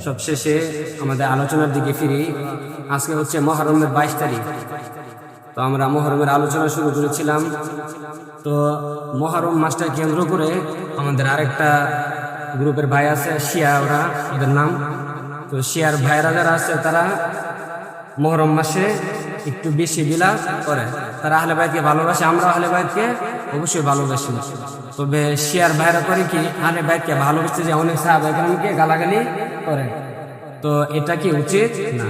সবশেষে আমাদের আলোচনার দিকে ফিরি। আজকে হচ্ছে মুহররমের 22 তারিখ। তো আমরা মুহররমের আলোচনা শুরু করেছিলাম। তো মুহররম মাসটা কেন্দ্র করে আমাদের আরেকটা গ্রুপের ভাই আছে, শিয়া, ওদের নাম। তো শিয়ার ভাইরা যারা আছে তারা মুহররম মাসে একটু বেশি বিলাপ করে। তারা আহলে বাইতকে ভালোবাসে, আমরা আহলে বাইতকে অবশ্যই ভালোবাসি। তবে শিয়ার ভাইরা করে কি, আহলে বাইতকে ভালোবাসতে যে অনেক সাহাবায়ে কেরামকে গালাগালি করে। তো এটা কি উচিত না?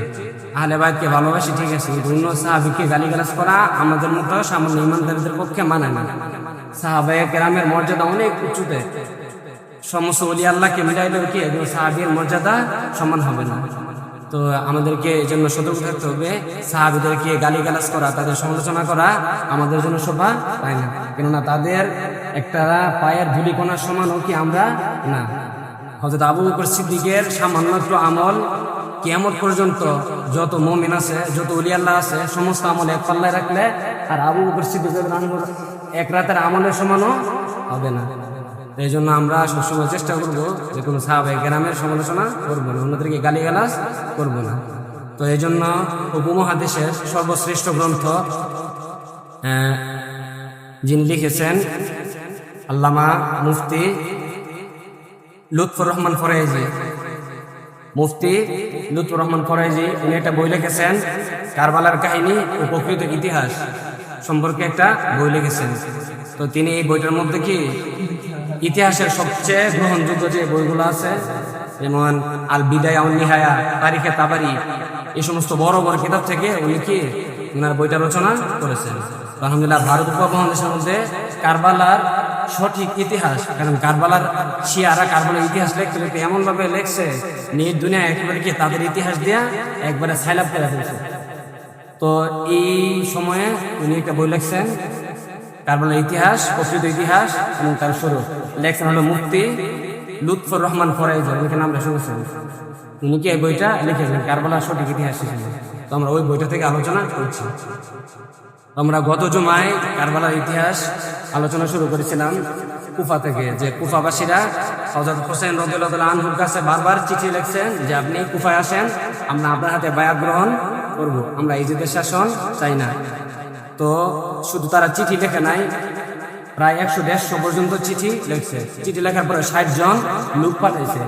আহলে বাইতকে ভালোবাসি ঠিক আছে, কিন্তু অন্য সাহাবীকে গালিগালাজ করা আমাদের মতো সামান্য ইমানদারদের পক্ষে মানে না। সাহাবায়ে কেরামের মর্যাদা অনেক উঁচুতে। সমস্ত ওলি আল্লাহকে মিলাইলেও কি একজন সাহাবীর মর্যাদা সমান হবে না। তো আমাদেরকে এই জন্য সতর্ক থাকতে হবে। সাহাবীদেরকে গালিগালাজ করা, তাদের সমালোচনা করা আমাদের জন্য শোভা পায় না, কেননা তাদের একটা পায়ের ধূলিকণার সমানও কি আমরা না। হযরত আবু বকর সিদ্দিকের সামান্য একটু আমল কিয়ামত পর্যন্ত যত মুমিন আছে, যত ওলি আল্লাহ আছে, সমস্ত আমল এক পাল্লায় রাখলে আর আবু বকর সিদ্দিকের এক রাতের আমলের সমানও হবে না। এই জন্য আমরা সবসময় চেষ্টা করবো যে কোনো সাহাবায়ে কেরামের সমালোচনা করবো না, অন্যদেরকে গালিগালাজ করবো না। তো এই জন্য উপমহাদেশের সর্বশ্রেষ্ঠ গ্রন্থ যিনি লিখেছেন আল্লামা মুফতি লুৎফর রহমান ফরাইজি, মুফতি লুৎফর রহমান ফরাইজি, উনি একটা বই লিখেছেন কারবালার কাহিনী ও প্রকৃত ইতিহাস সম্পর্কে একটা বই লিখেছেন। তো তিনি এই বইটার মধ্যে কি ইতিহাসের সবচেয়ে গ্রহণযোগ্য যে বইগুলো আছে, যেমন আল বিদায়া ওয়ান নিহায়া, তারিখে তাবারি, এই সমস্ত বড় বড় কিতাব থেকে উনি কি ওনার বইটা রচনা করেছেন। আলহামদুলিল্লাহ, ভারত উপমহাদেশের মধ্যে কারবালার সঠিক ইতিহাস, কারণ কারবালার শিয়ারা কারবালার ইতিহাস লিখতে লিখতে এমন ভাবে লেখছে, নিজ দুনিয়া একেবারে কি তাদের ইতিহাস দিয়া একবারে সাইলাপ করে ফেলছে। তো এই সময়ে উনি একটা বই লিখছেন কারবালার ইতিহাস, প্রকৃত ইতিহাস, এবং তার শুরু লেখছেন হলো মুফতি লুৎফর রহমান ফরাইজি, উনি নামটা শুনেছেন। উনি কি এই বইটা লিখেছেন কারবালার সঠিক ইতিহাস হিসেবে। তো আমরা ওই বইটা থেকে আলোচনা করছি। আমরা গত জুমায় কারবালার ইতিহাস আলোচনা শুরু করেছিলাম কুফা থেকে, যে কুফাবাসীরা হযরত হোসেন রাদিয়াল্লাহু তাআলা আনহুর কাছে বারবার চিঠি লিখছেন যে আপনি কুফায় আসেন, আমরা আপনার হাতে বায়াত গ্রহণ করব, আমরা ইজিদের শাসন চাই না। তো শুধু তারা চিঠি লেখে নাই, প্রায় 100-150 পর্যন্ত চিঠি লিখছে। চিঠি লেখার পরে 60 জন লোক পাঠাইছে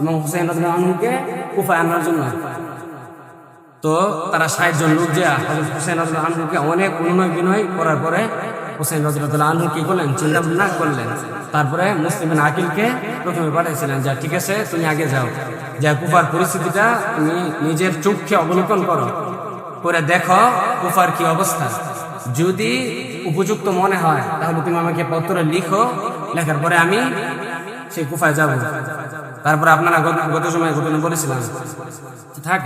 এবং হোসেন রাদিয়াল্লাহু আনহুকে কুফায় আনার জন্য। তো তারা 60 জন লোক যে হযরত হোসেন রাদিয়াল্লাহু আনহুকে অনেক অনুনয় বিনয় করার পরে হোসেন রাদিয়াল্লাহু আনহু কি করলেন, চিন্তা ভাবনা করলেন। তারপরে মুসলিম বিন আকিলকে প্রথমে পাঠাইছিলেন যে ঠিক আছে তুমি আগে যাও, যে কুফার পরিস্থিতিটা তুমি নিজের চোখে অবলোকন করো, করে দেখো কুফার কি অবস্থা। যদি উপযুক্ত মনে হয় তাহলে তুমি আমাকে পত্র লিখো, লেখার পরে আমি সেই কুফায় যাব। তারপরে আপনারা গত সময় ঘটনা বলেছিলাম থাক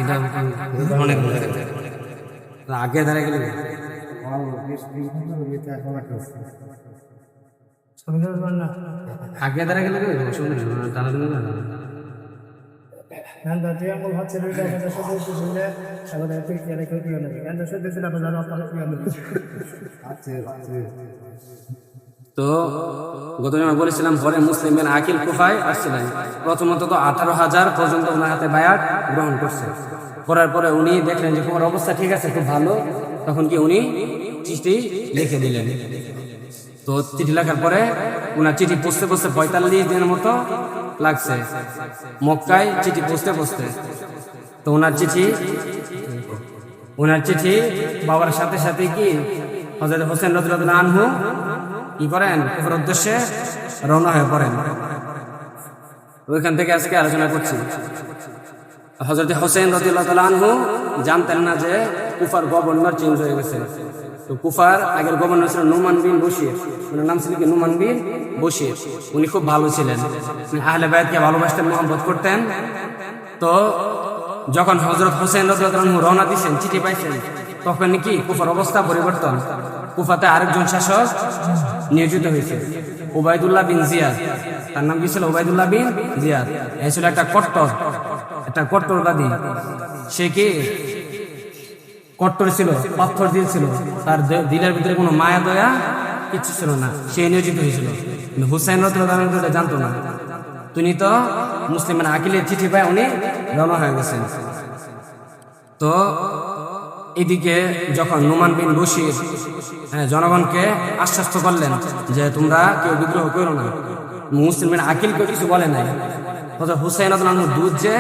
অনেক আগে দাঁড়িয়ে গেলে আগে দাঁড়িয়ে গেলে তো গত জমা বলেছিলাম পরে মুসলিম বিন আকিল কুফায় আসছিলেন। প্রথমত তো 18,000 পর্যন্ত ওনার হাতে বায়াত গ্রহণ করছে। করার পরে উনি দেখলেন যে কুফার অবস্থা ঠিক আছে, খুব ভালো, তখন কি উনি চিঠি লিখে দিলেন। তো চিঠি লেখার পরে ওনার চিঠি পৌঁছতে পৌঁছতে 45 দিনের মতো লাগছে মক্কায় চিঠি পৌঁছতে। তো ওনার চিঠি বাবার সাথে সাথে কি হযরত হোসেন রাদিয়াল্লাহু আনহু কি করেন, কুফার উদ্দেশ্যে রওনা হয়ে পড়েন। ওইখান থেকে আজকে আলোচনা করছি। হযরত হোসেন রাদিয়াল্লাহু আনহু জানতেন না যে কুফার গভর্নর চেঞ্জ হয়ে গেছে। তো কুফার আগের গভর্নর ছিল নুমান বিন বশির, ওনার নাম ছিল কি নুমান বিন বশির। উনি খুব ভালো ছিলেন, আহলে বাইতকে ভালোবাসতেন, মহব্বত করতেন। তো যখন হযরত হোসেন রাদিয়াল্লাহু আনহু রওনা দিয়েছেন, চিঠি পাইছেন, তখন কি কুফার অবস্থা পরিবর্তন। কুফাতে আরেকজন শাসক নিয়োজিত হয়েছে, উবাইদুল্লাহ বিন জিয়াদ। তার নাম কি ছিল? Ubaidullah bin Ziyad. এই ছিল একটা কট্টরবাদী। সে কি কট্টর ছিল, পাথর দিয়েছিল, তার দিলের ভিতরে কোনো মায়া দয়া কিছু ছিল না, সে নিয়োজিত হয়েছিল। হুসাইন রাদিয়াল্লাহু আনহু জানতো না। তিনি তো মুসলিমের আকিলের চিঠি পায় উনি রওনা হয়ে গেছেন। তো এদিকে যখন নোমান বিন বশির জনগণকে আশ্বস্ত করলেন যে তোমরা কেউ বিদ্রোহ করো না, মুসলিমের আকিল কেউ কিছু বলে নাই। হুসাইন রাদিয়াল্লাহু আনহু দূত যে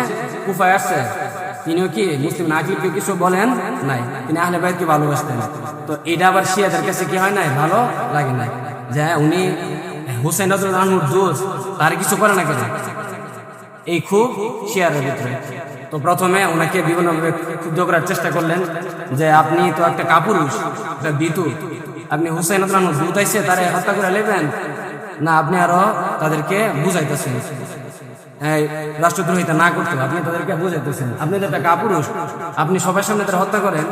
কুফায় আসছে, তিনিও কি মুসলিম আকিলকে কিছু বলেন নাই, তিনি আহলে বাইতকে ভালোবাসতেন। তো এটা আবার শিয়াদের কাছে কি হয় নাই, ভালো লাগে নাই যে উনি হুসাইন রাদিয়াল্লাহু আনহুর দূত, তার কিছু করে না কেন, এই খুব শিয়ারের ভিতরে। তো প্রথমে ওনাকে বিভিন্নভাবে ক্ষুব্ধ করার চেষ্টা করলেন যে আপনি তো একটা কাপুরুষ, একটা বিতু, আপনি হুসাইন রাদিয়াল্লাহু আনহুর দূত আইছে তারে হত্যা করে নেবেন না, আপনি আরো তাদেরকে বুঝাইতেছেন রাষ্ট্রদ্রোহিতা না করতে, আপনি তাদেরকে বুঝাইতেছেন আপনি তো একটা কাপুরুষ, আপনি সবার সামনে তারা হত্যা করেন।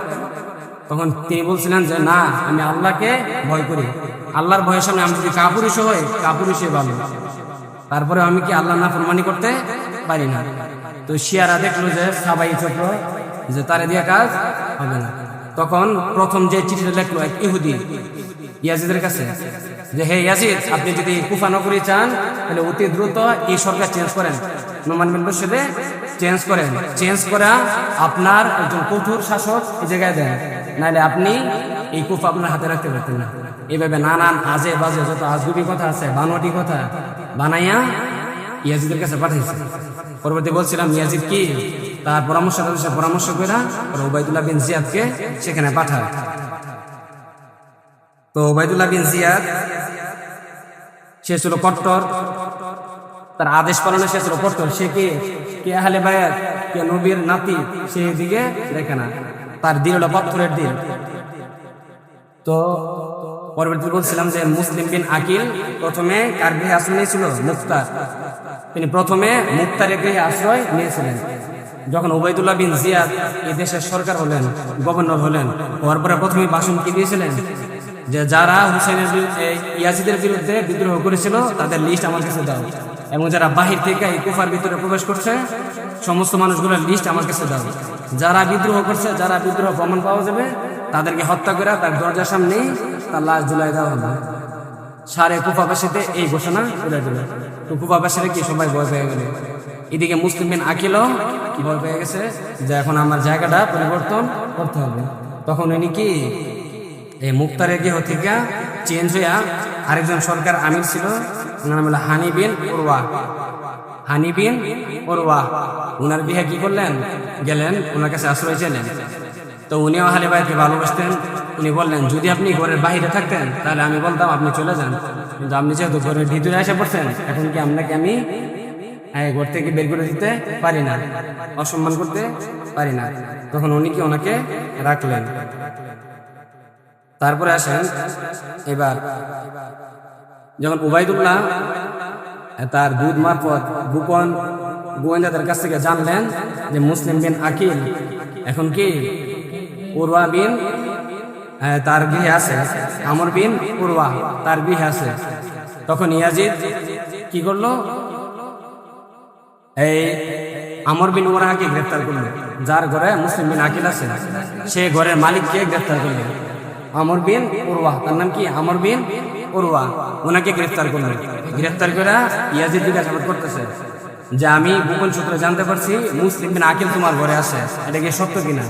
তখন তিনি বলছিলেন যে না, আমি আল্লাহকে ভয় করি, আল্লাহর ভয়ের সামনে আমি যদি কাপুরুষ হই, কাপুরুষই ভালো, তারপরে আমি কি আল্লাহ নাফরমানি করতে পারি না। তো শিয়ারা দেখলো যে সাবাই চক্র, যে তারে দিয়ে কাজ হবে না। তখন প্রথম যে চিঠিটা লেখলো এক ইহুদি ইয়াজিদের কাছে যে হে ইয়াজিদ, আপনি যদি কুফা নগরী চান তাহলে অতি দ্রুত এই সরকার চেঞ্জ করেন, নোমান বিন বশিরে চেঞ্জ করেন, চেঞ্জ করা আপনার একজন কঠোর শাসক এই জায়গায় দেন, নাহলে আপনি এই কুফা আপনার হাতে রাখতে পারতেন না। এইভাবে নানান আজে বাজে যত আজগুবি কথা আছে, বানোয়াটি কথা বানাইয়া ইয়াজিদের কাছে পাঠাইছে। পরবর্তী বলছিলাম ইয়াজিদ কি তার পরামর্শ করে উবাইদুল্লাহ বিন জিয়াদকে সেখানে পাঠায়। তো উবাইদুল্লাহ বিন জিয়াদ সে ছিল কট্টর, তার আদেশ পালনে সে ছিল কট্টর। সে কে আহলে বায়াত, কে নবীর নাতি, সে দিকে দেখে না, তার দিল হলো পাথরের দিল। তো পরবর্তী বলছিলাম যে মুসলিম বিন আকিল প্রথমে কার গৃহে আশ্রয় নিয়েছিল, মুক্তার। তিনি প্রথমে মুক্তারের গৃহে আশ্রয় নিয়েছিলেন। যখন উবাইদুল্লাহ বিন জিয়াদ এই দেশের সরকার হলেন, গভর্নর হলেন, হওয়ার পরে প্রথমে ভাষণ কি দিয়েছিলেন যে যারা হুসাইনের ইয়াজিদের বিরুদ্ধে বিদ্রোহ করেছিল তাদের লিস্ট আমার কাছে দাও, এবং যারা বাহির থেকে এই কুফার ভিতরে প্রবেশ করছে সমস্ত মানুষগুলোর লিস্ট আমার কাছে দাও। যারা বিদ্রোহ করছে, যারা বিদ্রোহ প্রমাণ পাওয়া যাবে তাদেরকে হত্যা করে তার দরজার সামনেই তার লাশ ঝুলাই দেওয়া হবে। সারে কুফাবাসীতে এই ঘোষণা করে দিল। তো কুফাবাসীরা কি সবাই ভয় পেয়ে গেল। এদিকে মুসলিম বিন আকিলও ভয় পেয়ে গেছে যে এখন আমার জায়গাটা পরিবর্তন করতে হবে। তখন উনি কি এই মুক্তারের গৃহ থেকে চেঞ্জ হইয়া আরেকজন সরকার আমির ছিল, ওনার নাম হলো হানি বিন উরওয়া। উনার বিয়ে কি করলেন, গেলেন, ওনার কাছে আশ্রয় চাইলেন। তো উনিও আহলে বাইতকে ভালোবাসতেন। উনি বললেন যদি আপনি ঘরের বাইরে থাকতেন তাহলে আমি বলতাম আপনি চলে যান, কিন্তু আপনি যেহেতু ঘরের ভিতরে এসে পড়ছেন, এখন কি আপনাকে আমি ঘর থেকে বের করে দিতে পারি না, অসম্মান করতে পারি না। তখন উনি কি ওনাকে রাখলেন। তারপরে আসেন এবার যখন উবাইদুল্লাহ তার দুধ মারফত গোপন গোয়েন্দাদের কাছ থেকে জানলেন যে মুসলিম বিন আকিল এখন কি উরওয়া বিন তার গৃহে আছে, আমর বিন উরওয়া তার গৃহে আছে, তখন ইয়াজিদ কি করলো, এই আমর বিন উরওয়াকে গ্রেফতার করলো। যার ঘরে মুসলিম বিন আকিল আছে সে ঘরের মালিককে গ্রেফতার করলো। আমর বিন উরওয়া, তার নাম কি আমর বিন উরওয়া, ওনাকে গ্রেফতার করলো। গ্রেফতার করে ইয়াজিদ জিজ্ঞাসাবাদ করতেছে যে আমি গোপন সূত্রে জানতে পারছি মুসলিম বিন আকিল তোমার ঘরে আছে, এটা কি সত্য কিনা?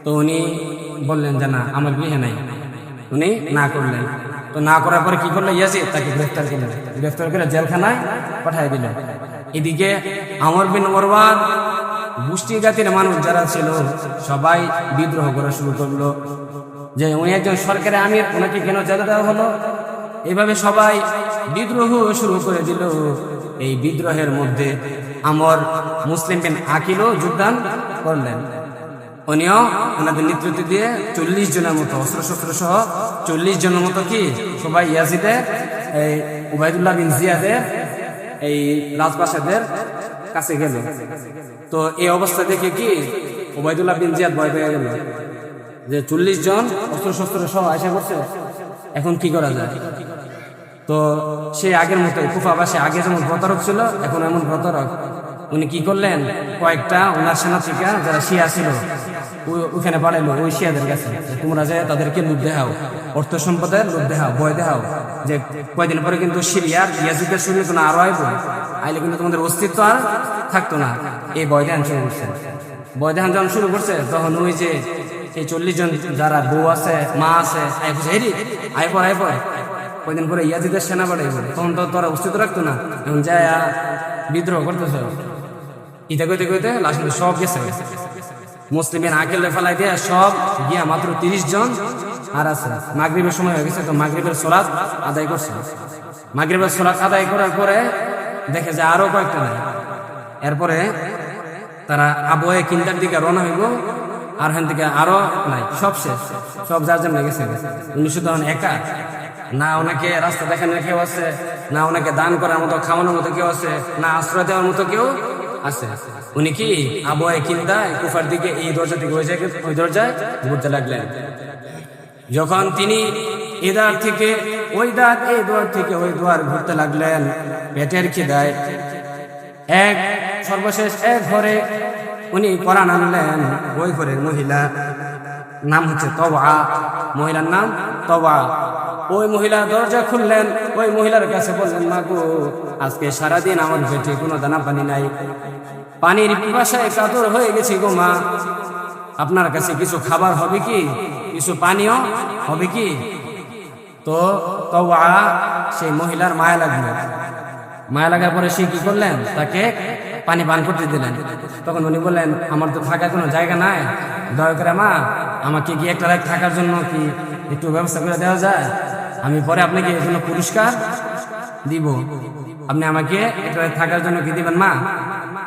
তো উনি বললেন যে না, আমার গৃহে নাই। উনি না করলেন। তো না করার পরে কি করলো ইয়াজিদ, তাকে গ্রেফতার করলেন। গ্রেফতার করে জেলখানায় পাঠিয়ে দিলেন। এদিকে আমর বিন উরওয়ার গোষ্ঠী জাতির মানুষ যারা ছিল সবাই বিদ্রোহ করা শুরু করলো যে উনি একজন সরকারি আমির, ওনাকে কেন জেলে দেওয়া হলো। এভাবে সবাই বিদ্রোহ শুরু করে দিল। এই বিদ্রোহের মধ্যে আমর মুসলিম বিন আকিলও যোগদান করলেন। উনিও ওনাদের নেতৃত্ব দিয়ে 40 জনের মতো অস্ত্র সহ 40 জনের মতো কি সবাই ইয়াজিদের এই উবাইদুল্লাহ বিন জিয়াদের এই রাজপ্রাসাদের কাছে গেল। তো এই অবস্থা দেখে কি উবাইদুল্লাহ বিন জিয়াদ ভয় পেয়ে গেল যে 40 জন অস্ত্র সহ এসে পড়ছে, এখন কি করা যায়। তো সে আগের মতো কুফাবাসী আগে যেমন প্রতারক ছিল এখন এমন প্রতারক উনি কি করলেন, কয়েকটা ওনার সেনা থেকে যারা শিয়া ছিল ওখানে পাঠাইলো ওই শিয়াদের কাছে, তোমরা যে তাদেরকে লুট দেখাও, অর্থ সম্পদের লুট দেখাও, ভয় দেখাও, যে কয়েকদিন পরে কিন্তু সিরিয়ার ইয়াজিদের শরীরে কোনো আরো আইলে কিন্তু তোমাদের অস্তিত্ব আর থাকতো না। এই ভয় দেখান শুরু করছে। ভয় দেখান যখন শুরু করছে তখন ওই যে এই 40 জন যারা বউ আছে, মা আছে, আইপর কয়েকদিন পরে ইয়াজিদের সেনা পাঠাইব, তখন তো তোরা অস্তিত্ব রাখতো না, এখন যায় বিদ্রোহ করতেছ। ইটা কইতে কইতে লাস্ট সব গেছে, মুসলিমের আকেলে ফেলাই দিয়ে সব গিয়া মাত্র 30 জন আর আছে। মাগরিবের সময় হয়ে গেছে, তো মাগরিবের সালাত আদায় করছে। মাগরিবের সালাত আদায় করার পরে দেখে যে আরো কয়েকটা নাই। এরপরে তারা আবহাওয়া কিন্তার দিকে রওনা হইব, আর এখান থেকে আরো নাই, সব শেষ, সব যার জন্য গেছে। উনি শুধু একা, না ওনাকে রাস্তা দেখানোর কেউ আছে, না ওনাকে দান করার মতো খাওয়ানোর মতো কেউ আছে, না আশ্রয় দেওয়ার মতো কেউ আছে। উনি কি আবহাওয়া কিন্দায় কুফার দিকে এই দরজা থেকে ওই দরজায় ঘুরতে লাগলেন। যখন তিনি এদার থেকে ওই দ্বার, এই দ্বার থেকে ওই দ্বার ঘুরতে লাগলেন, পেটের খিদায় সর্বশেষ এক ঘরে উনি কোরআন আনলেন। ওই ঘরের মহিলা নাম হচ্ছে তওয়া, মহিলার নাম তওয়া। ওই মহিলা দরজা খুললেন, ওই মহিলার কাছে বললেন, মা গো, আজকে সারাদিন আমার পেটে কোনো দানা পানি নাই, পানির পিপাসায় কাতর হয়ে গেছি গো মা, আপনার কাছে কিছু খাবার হবে কি, কিছু পানীয় হবে কি? তো তওয়া সেই মহিলার মায়া লাগলো। মায়া লাগার পরে সে কি করলেন, তাকে পানি পান করতে দিলেন। তখন উনি বললেন, আমার তো থাকার কোনো জায়গা নাই, দয়া করে মা আমাকে কি একটা রাত থাকার জন্য কি একটু ব্যবস্থা করে দেওয়া যায়? আমি পরে আপনাকে এর জন্য পুরস্কার দিব, আপনি আমাকে একটা রাত থাকার জন্য কি দিবেন মা?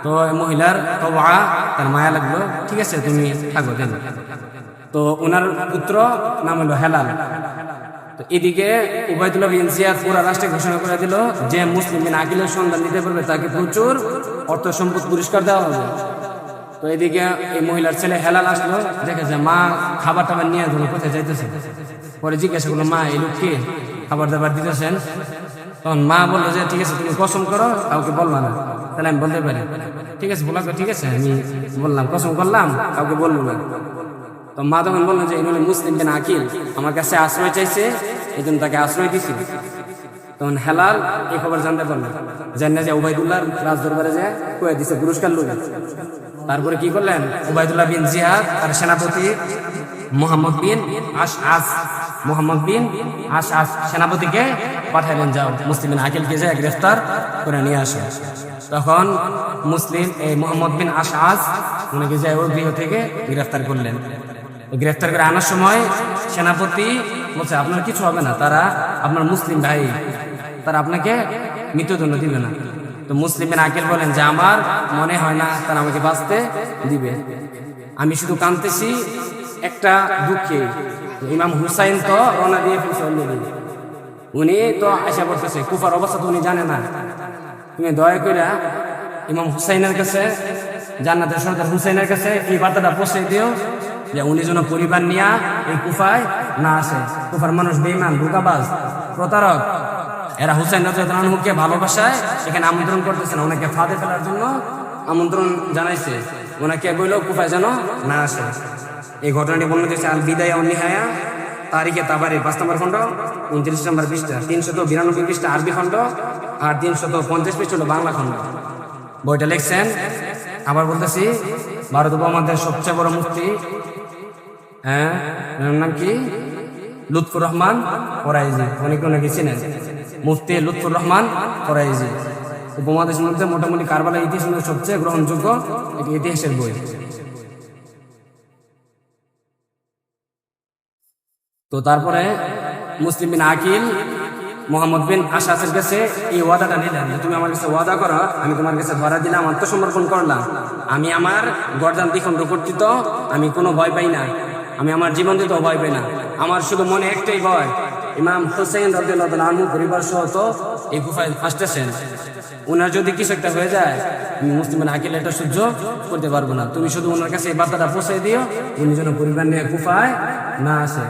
তো মহিলার তওয়া তার মায়া লাগলো, ঠিক আছে তুমি থাকো দেন। তো ওনার পুত্র নাম হলো হেলাল। তো এদিকে উবাইদুল্লাহ বিন জিয়াদ পুরা রাষ্ট্রে ঘোষণা করে দিল যে মুসলিম বিন আকিলের সন্ধান দিতে পারবে তাকে প্রচুর অর্থ সম্পদ পুরস্কার দেওয়া হবে। তো এদিকে এই মহিলার ছেলে হেলাল আসলো, দেখেছে মা খাবার টাবার নিয়ে ধরো কোথায় যাইতেছে। পরে জিজ্ঞাসা করলো, মা এই লোককে খাবার দাবার দিতেছেন? তখন মা বললো যে ঠিক আছে তুমি কসম করো, কাউকে বলবা না। তাহলে আমি বলতে পারি, ঠিক আছে বলা, ঠিক আছে আমি বললাম, কসম করলাম, কাউকে বলবো না। তো মা তখন বললো যে ইনি মুসলিম বিন আকিল, আমার কাছে আশ্রয় চাইছে, এই জন্য তাকে আশ্রয় দিছি। তখন হেলাল এই খবর জানতে পারলো, জানে যে উবাইদুল্লাহ রাজ দরবারে যে কয়ে দিছে পুরস্কার লোকে। তারপরে কি করলেন, উবাইদুল্লাহ বিন জিয়াদ তার সেনাপতি মোহাম্মদ বিন আশআস সেনাপতিকে পাঠাইলেন, যাও মুসলিম বিন আকিলকে যে গ্রেফতার করে নিয়ে আসে। তখন মুসলিম এই মোহাম্মদ বিন আশআস উনাকে যে ওই গৃহ থেকে গ্রেফতার করলেন। গ্রেফতার করে আনার সময় সেনাপতি বলছে, আপনার কিছু হবে না, তারা আপনার মুসলিম ভাই, তারা আপনাকে মৃত্যুদণ্ড দিবে না। তো মুসলিম বিন আকিল বলেন যে আমার মনে হয় না তারা আমাকে বাঁচতে দিবে, আমি শুধু কাঁদতেছি একটা দুঃখে, ইমাম হুসাইন তো রওনা দিয়ে ফেলছে অলরেডি, উনি তো আশা করতেছে, কুফার অবস্থা তো উনি জানে না, তুমি দয়া করে ইমাম হুসাইনের কাছে, জান্নাতের সর্দার হুসাইনের কাছে এই বার্তাটা পৌঁছে দিও যে উনি যেন পরিবার নিয়ে এই কুফায় না আসে। কুফার মানুষ বেঈমান, ধোঁকাবাজ, প্রতারক, এরা হুসাইন রাদিয়াল্লাহু আনহুকে ভালোবাসায় এখানে আমন্ত্রণ করতেছে না, ওনাকে ফাঁদে ফেলার জন্য আমন্ত্রণ জানাইছে, ওনাকে বললেও কুফায় যেন না আসে। এই ঘটনাটি বর্ণনা দিয়েছে আল বিদায়া ওয়ান নিহায়া, তারিখে তাবারি 5 নম্বর খণ্ড 29 নম্বর পৃষ্ঠা, 392 পৃষ্ঠা আরবি খণ্ড, আর 350 পৃষ্ঠা হলো বাংলা খণ্ড। বইটা লিখছেন, আবার বলতেছি, ভারত উপমহাদেশের সবচেয়ে বড় মুফতি, নাম কি, লুৎফুর রহমান ফরাইজি, অনেকে অনেকে চিনেন, মুফতি লুৎফুর রহমান ফরাইজি। উপমহাদেশের মধ্যে মোটামুটি কারবালার ইতিহাস সবচেয়ে গ্রহণযোগ্য এটি ইতিহাসের বই। তো তারপরে মুসলিম বিন আকিল মোহাম্মদ বিন আশআসের কাছে এই ওয়াদাটা নিলেন যে তুমি আমার কাছে ওয়াদা করো, আমি তোমার কাছে ধরা দিলাম, আত্মসমর্পণ করলাম, আমি আমার গর্দান দ্বিখণ্ড কর্তৃত্ব আমি কোনো ভয় পাই না, আমি আমার জীবন দিতেও ভয় পাই না, আমার শুধু মনে একটাই ভয়, ইমাম হুসাইন রাদিয়াল্লাহু আনহু পরিবার সহ তো এই কুফায় আসতেছেন, ওনার যদি কিছু একটা হয়ে যায় আমি মুসলিম বিন আকিল এটা সহ্য করতে পারবো না, তুমি শুধু ওনার কাছে এই বার্তাটা পৌঁছে দিও, উনি যেন পরিবার নিয়ে কুফায় না আসে।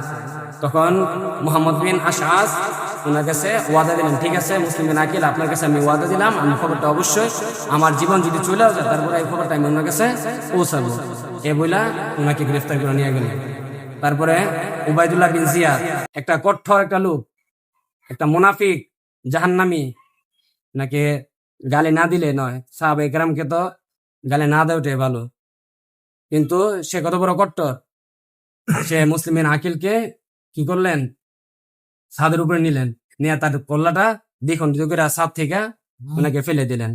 তখন মোহাম্মদ বিন আশআস ওনার কাছে ওয়াদা দিলেন, ঠিক আছে মুসলিম বিন আকিল, আপনার কাছে আমি ওয়াদা দিলাম, আমি খবরটা অবশ্যই আমার জীবন যদি চলেও যায় তারপরে এই খবরটা আমি ওনার কাছে পৌঁছাবো। এ বইলা ওনাকে গ্রেফতার করে নিয়ে গেলেন। তারপরে উবাইদুল্লাহ বিন জিয়াদ, একটা কঠোর একটা লোক, একটা মুনাফিক জাহান্নামী, নাকি গালি না দিলে নয়, সাহাবায়ে কেরামকে তো গালি না দেওয়াটাই ভালো, কিন্তু সে কত বড় কট্টর, সে মুসলিম বিন আকিলকে কি করলেন, ছাদের উপরে নিলেন, নিয়ে তার কল্লাটা দ্বিখণ্ডিত করে ছাদ থেকে ওনাকে ফেলে দিলেন।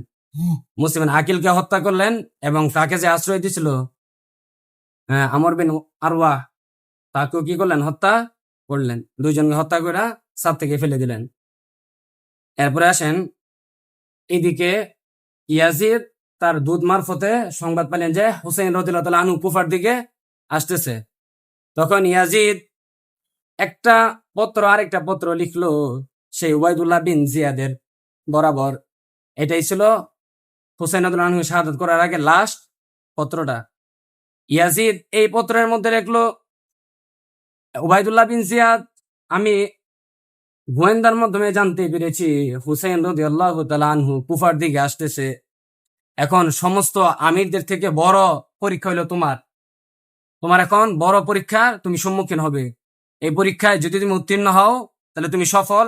মুসলিম বিন আকিলকে হত্যা করলেন এবং তাকে যে আশ্রয় দিছিল আমর বিন আরওয়াহ, তাকেও কি করলেন, হত্যা করলেন। দুইজনকে হত্যা করে ছাদ থেকে ফেলে দিলেন। এরপরে আসেন, এদিকে ইয়াজিদ তার দূত মারফতে সংবাদ পেলেন যে হুসাইন রাদিয়াল্লাহু তাআলা আনহু কুফার দিকে আসতেছে। তখন ইয়াজিদ একটা পত্র আরেকটা পত্র লিখলো সেই উবাইদুল্লাহ বিন জিয়াদের বরাবর। এটাই ছিল হুসাইন রাদিয়াল্লাহু আনহু শাহাদাত করার আগে লাস্ট পত্রটা। ইয়াজিদ এই পত্রের মধ্যে লিখলো, উবাইদুল্লাহ বিন জিয়াদ, আমি গোয়েন্দার মাধ্যমে জানতে পেরেছি হুসাইন রাদিয়াল্লাহু তাআলা আনহু কুফার দিকে আসতেছে। এখন সমস্ত আমিরদের থেকে বড় পরীক্ষা হইলো তোমার এখন বড় পরীক্ষা তুমি সম্মুখীন হবে। এই পরীক্ষায় যদি তুমি উত্তীর্ণ হও তাহলে তুমি সফল,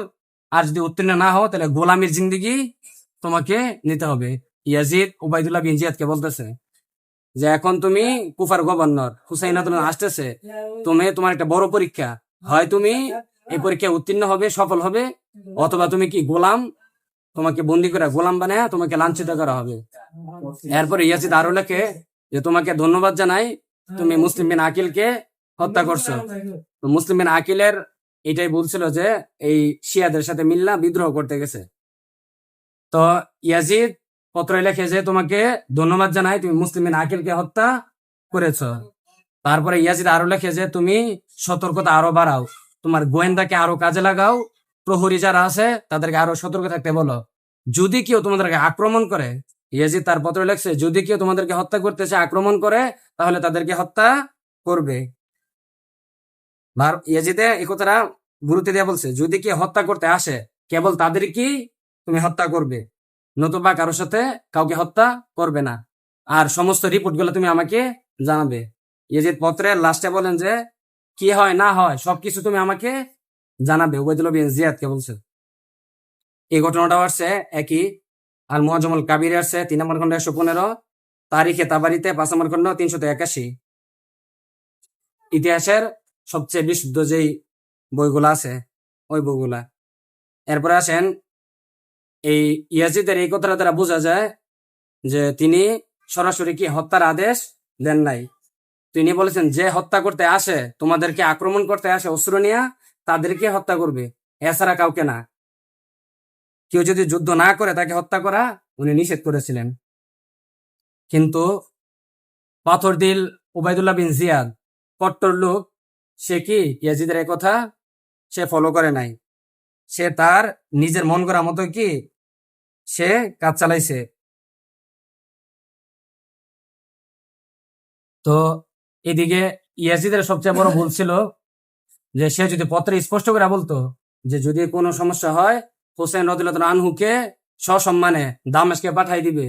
আর যদি উত্তীর্ণ না হও তাহলে গোলামীর জিন্দেগি তোমাকে নিতে হবে। ইয়াজিদ উবাইদুল্লাহ বিন জিয়াদকে বলতেছে যে এখন তুমি কুফার গভর্নর, হুসাইন রাদিয়াল্লাহু আনহু আসতেছে, তোমার একটা বড় পরীক্ষা, হয় তুমি এই পরীক্ষায় উত্তীর্ণ হবে, সফল হবে, অথবা তুমি কি গোলাম, তোমাকে বন্দি করে গোলাম বানায় তোমাকে লাঞ্ছিত করা হবে। এরপরে ইয়াজিদ আরো লেখে যে তোমাকে ধন্যবাদ জানাই, তুমি মুসলিম বিন আকিলকে হত্যা করছো। তো মুসলিম বিন আকিলের এটাই বলছিল যে এই শিয়াদের সাথে মিল্লা বিদ্রোহ করতে গেছে। তো ইয়াজিদ পত্র লেখে যে তোমাকে ধন্যবাদ জানাই, তুমি মুসলিম বিন আকিলকে হত্যা করেছ। তারপরে ইয়াজিদ আরো লেখে যে তুমি সতর্কতা আরো বাড়াও, তোমার গোয়েন্দাকে আরো কাজে লাগাও, প্রহরী যারা আছে তাদেরকে আরো সতর্ক থাকতে বলো, যদি কেউ তোমাদেরকে আক্রমণ করে। ইয়াজিদ তার পত্র লেখছে যদি কেউ তোমাদেরকে হত্যা করতে চায়, আক্রমণ করে, তাহলে তাদেরকে হত্যা করবে। ইয়াজিদে এই কথাটা গুরুত্ব দিয়ে বলছে, যদি কেউ হত্যা করতে আসে কেবল তাদেরকেই তুমি হত্যা করবে, নতুবা কারোর সাথে কাউকে হত্যা করবে না, আর সমস্ত রিপোর্ট গুলো তুমি আমাকে জানাবে। ইয়াজিদ পত্রের লাস্টে বলেন যে কি হয় না হয় সবকিছু তুমি আমাকে জানাবে। উবাইদুল্লাহ বিন জিয়াদকে বলছে। এই ঘটনাটা আসছে একই আল মুআজ্জামুল কাবির আসছে 3 নম্বর খন্ড 115, তারিখে তাবারিতে 5 নম্বর খন্ড 381। ইতিহাসের সবচেয়ে বিশুদ্ধ যেই বইগুলা আছে ওই বইগুলা। এরপরে আসেন, এই ইয়াজিদের এই কথাটা দ্বারা বোঝা যায় যে তিনি সরাসরি কি হত্যার আদেশ দেন নাই। তিনি বলেছেন যে হত্যা করতে আসে, তোমাদেরকে আক্রমণ করতে আসে অস্ত্র নিয়ে, তাদেরকে হত্যা করবে, এছাড়া কাউকে না। কেউ যদি যুদ্ধ না করে তাকে হত্যা করা উনি নিষেধ করেছিলেন। কিন্তু পাথর দিল উবাইদুল্লাহ বিন জিয়াদ কট্টর লোক, সে কি ইয়াজিদের এই কথা সে ফলো করে নাই, সে তার নিজের মন করা মতো কি সে কাজ চালাইছে। তো এদিকে ইয়াজিদের সবচেয়ে বড় ভুল ছিল যে সে যদি পত্রে স্পষ্ট করে বলতো যে যদি কোনো সমস্যা হয় হুসাইন রাদিয়াল্লাহু আনহুকে সসম্মানে দামেস্কে পাঠাই দিবে,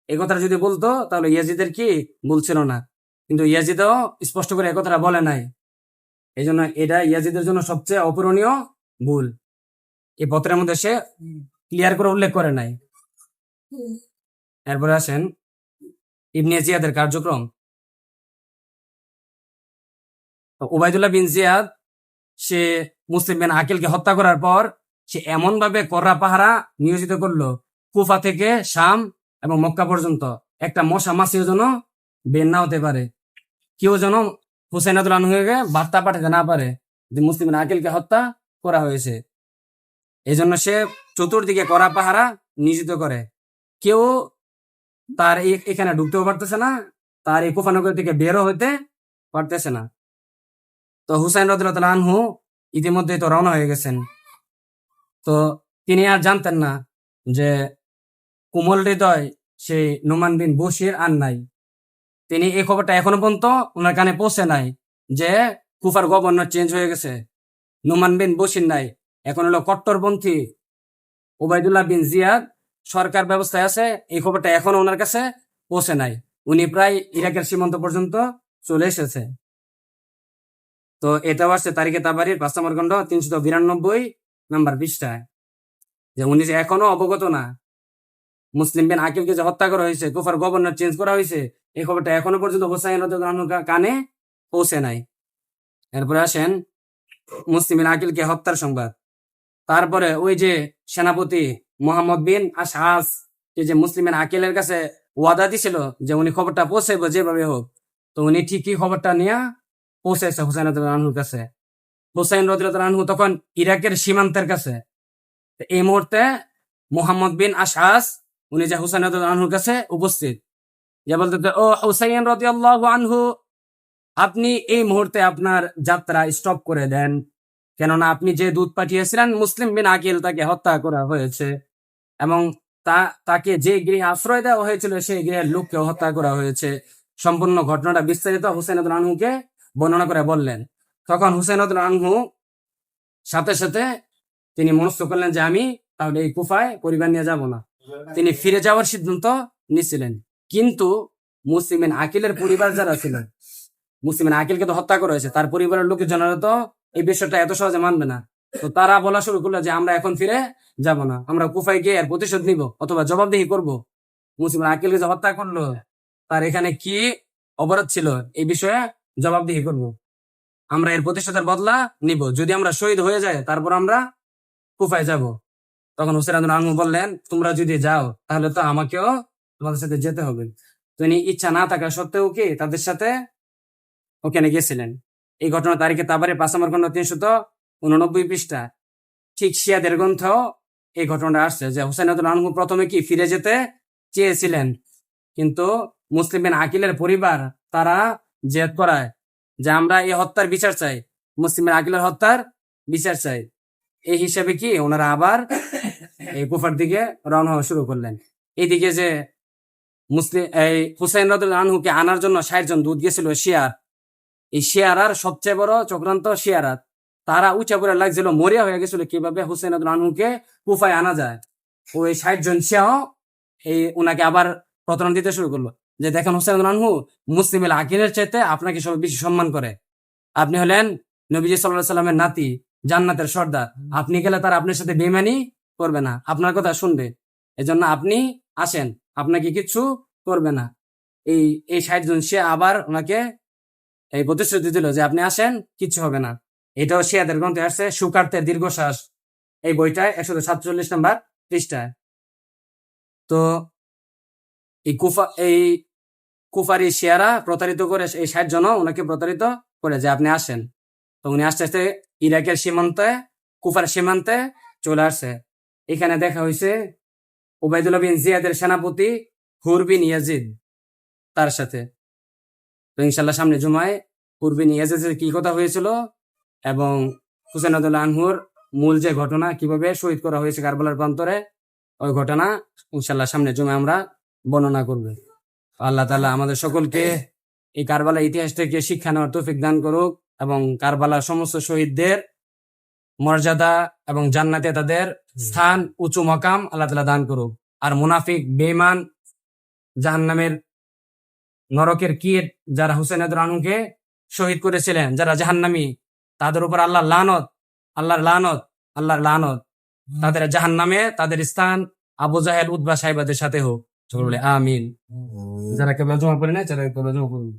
এই কথাটা যদি বলতো তাহলে ইয়াজিদের কি ভুল ছিল না। কিন্তু ইয়াজিদও স্পষ্ট করে এই কথাটা বলে নাই, এই জন্য এটা ইয়াজিদের জন্য সবচেয়ে অপূরণীয় ভুল। এই পত্রের মধ্যে সে ক্লিয়ার করে উল্লেখ করে নাই। এরপরে আসেন ইবনে জিয়াদের কার্যক্রম। উবাইদুল্লাহ বিন জিয়াদ সে মুসলিম বিন আকিলকে হত্যা করার পর সে এমন ভাবে কড়া পাহারা নিয়োজিত করলো, কুফা থেকে শাম এবং মক্কা পর্যন্ত একটা মশা মাছিও যেন বের না হতে পারে, কেউ যেন হুসাইন রাদিয়াল্লাহু আনহুকে বার্তা পাঠাতে না পারে যে মুসলিম বিন আকিলকে হত্যা করা হয়েছে। এই জন্য সে চতুর্দিকে কড়া পাহারা নিয়োজিত করে, কেউ তার এখানে ঢুকতেও পারতেছে না, তার এই কুফা নগর থেকে বেরও হইতে পারতেছে না। তো হুসাইন রাদিয়াল্লাহু আনহু ইতিমধ্যে তো রওনা হয়ে গেছেন। তো তিনি আর জানতেন না যে কোমল হৃদয় সেই নুমান বিন বশির আর নাই। তিনি এই খবরটা এখনো পর্যন্ত ওনার কানে পৌঁছে নাই যে কুফার গভর্নর চেঞ্জ হয়ে গেছে, নুমান বিন বশির নাই। এখন হলো কট্টরপন্থী ওবায়দুল্লাহ বিন জিয়াদ সরকার ব্যবস্থায় আছে, এই খবরটা এখনো ওনার কাছে পৌঁছে নাই। উনি প্রায় ইরাকের সীমান্ত পর্যন্ত চলে এসেছে। তো এটাও আসছে তারিখে তাবারির 5 নম্বর খণ্ড 392 নম্বর পৃষ্ঠায়, যে উনি যে এখনো অবগত না মুসলিম বিন আকিলকে যে হত্যা করা হয়েছে, কুফার গভর্নর চেঞ্জ করা হয়েছে, এই খবরটা এখনো পর্যন্ত হুসাইন রাদিয়াল্লাহু আনহুর কানে পৌঁছে নাই। এরপরে আসেন মুসলিম বিন আকিলকে হত্যার সংবাদ। তারপরে ওই যে সেনাপতি মোহাম্মদ বিন আশআস যে মুসলিম বিন আকিলের কাছে ওয়াদা দিছিল যে উনি খবরটা পৌঁছাইবো যেভাবে হোক, তো উনি ঠিকই খবরটা নিয়ে পৌঁছাইছে হুসাইন রাদিয়াল্লাহু আনহুর কাছে। হুসাইন রাদিয়াল্লাহু আনহু তখন ইরাকের সীমান্তের কাছে। তো এই মুহূর্তে মোহাম্মদ বিন আশআস উনি যে হুসাইন রাদিয়াল্লাহু আনহুর কাছে উপস্থিত, যে বলতে, ও হুসাইন রাদিয়াল্লাহু আনহু, আপনি এই মুহূর্তে আপনার যাত্রা স্টপ করে দেন, কেননা আপনি যে দূত পাঠিয়েছিলেন মুসলিম বিন আকিল তাকে হত্যা করা হয়েছে, এবং তাকে যে গৃহে আশ্রয় দেওয়া হয়েছিল সেই গৃহের লোককে হত্যা করা হয়েছে। সম্পূর্ণ ঘটনাটা বিস্তারিত হুসাইন রাদিয়াল্লাহু আনহুকে বর্ণনা করে বললেন। তখন হুসাইন রাদিয়াল্লাহু আনহু সাথে সাথে তিনি মনস্থ করলেন যে আমি তাহলে এই কুফায় পরিবার নিয়ে যাব না। তিনি ফিরে যাওয়ার সিদ্ধান্ত নিয়েছিলেন। কিন্তু মুসলিম বিন আকিলের পরিবার যারা ছিলেন, মুসলিম বিন আকিলকে তো হত্যা করা হয়েছে, তার পরিবারের লোকজনেরা তো এই বিষয়টা এত সহজে মানবে না। তো তারা বলা শুরু করলো যে আমরা এখন ফিরে যাব না, আমরা কুফায় গিয়ে এর প্রতিশোধ নিব অথবা জবাবদিহি করব। মুসলিম বিন আকিলকে যে হত্যা করলো তার এখানে কি অপরাধ ছিল এই বিষয়ে জবাবদিহি করব, আমরা এর প্রতিশোধের বদলা নিব, যদি আমরা শহীদ হয়ে যায় তারপর আমরা কুফায় যাব। তখন হুসাইন রাদিয়াল্লাহু আনহু বললেন, তোমরা যদি যাও তাহলে তো আমাকেও তোমাদের সাথে যেতে হবে। তিনি ইচ্ছা না থাকা সত্ত্বেও কি তাদের সাথে ওখানে গেছিলেন। এই ঘটনা তারিখে তাবারি 5 নম্বর খণ্ড 389 পৃষ্ঠা। ঠিক শিয়াদের গ্রন্থেও এই ঘটনাটা আসছে যে হুসাইন রাদিয়াল্লাহু আনহু প্রথমে কি ফিরে যেতে চেয়েছিলেন, কিন্তু মুসলিম বিন আকিলের পরিবার তারা জেদ করায় যে আমরা এই হত্যার বিচার চাই, মুসলিম বিন আকিলের হত্যার বিচার চাই। এই হিসাবে কি ওনারা আবার এই কুফার দিকে রওনা হওয়া শুরু করলেন। এইদিকে যে এই হুসাইন রাদিয়াল্লাহু আনহুকে আনার জন্য 60 জন দূত গেছিল শিয়ার, এই শিয়ারার সবচেয়ে বড় চক্রান্ত শিয়ারাত, তারা উঁচা করে লাগছিল, মরিয়া হয়ে গেছিল কিভাবে হুসাইন রাদিয়াল্লাহু আনহুকে কুফায় আনা যায়। ওই 60 জন শিয়াও এই উনাকে আবার প্রতারণা দিতে শুরু করলো যে দেখেন হুসাইন রাদিয়াল্লাহু আনহু মুসলিম বিন আকিলের চাইতে আপনাকে সবাই বেশি সম্মান করে, আপনি হলেন নবীজি সাল্লাল্লাহু আলাইহি সাল্লামের নাতি, জান্নাতের সর্দার, আপনি গেলে তারা আপনার সাথে বেঈমানি করবে না, আপনার কথা শুনবে, এজন্য আপনি আসেন, আপনাকে কিছু করবে না। এই 60 জন শিয়া আবার ওনাকে এই প্রতিশ্রুতি দিল যে আপনি আসেন, কিচ্ছু হবে না। এটাও শিয়াদের গ্রন্থে আসছে সুকার্তের দীর্ঘশ্বাস এই বইটায় 147 নম্বর পৃষ্ঠায়। তো এই কুফারি শিয়ারা প্রতারিত করে এই 60 জন ওনাকে প্রতারিত করে যে আপনি আসেন। তো উনি আস্তে আস্তে ইরাকের সীমান্তে, কুফার সীমান্তে চলে আসছে। এখানে দেখা হয়েছে উবাইদুল্লাহ বিন জিয়াদের সেনাপতি হুর বিন ইয়াজিদ তার সাথে। তো ইনশাল্লাহ সামনে জুমায় হুর বিন ইয়াজিদের কি কথা হয়েছিল এবং হুসাইন রাদিয়াল্লাহু আনহুর মূল যে ঘটনা কিভাবে শহীদ করা হয়েছে কারবালার প্রান্তরে, ওই ঘটনা ইনশাল্লাহ সামনে জুমায় আমরা বর্ণনা করব। আল্লাহ তাআলা আমাদের সকলকে এই কারবালার ইতিহাস থেকে শিক্ষা নেওয়ার তৌফিক দান করুক এবং কারবালার সমস্ত শহীদদের মর্যাদা এবং জান্নাতে তাদের স্থান উঁচু মকাম আল্লাহ তাআলা দান করুক। আর মুনাফিক, বেঈমান, জাহান্নামের নরকের কীট যারা হুসাইন রাদিয়াল্লাহু আনহুকে শহীদ করেছিলেন, যারা জাহান্নামী, তাদের উপর আল্লাহর লানত, তাদের জাহান্নামে তাদের স্থান আবু জাহেল, উতবা, সাইবাদের সাথে হোক। আমিন। যারা কেবল জমা পড়ে না, যারা কেবল জমা পড়ুন।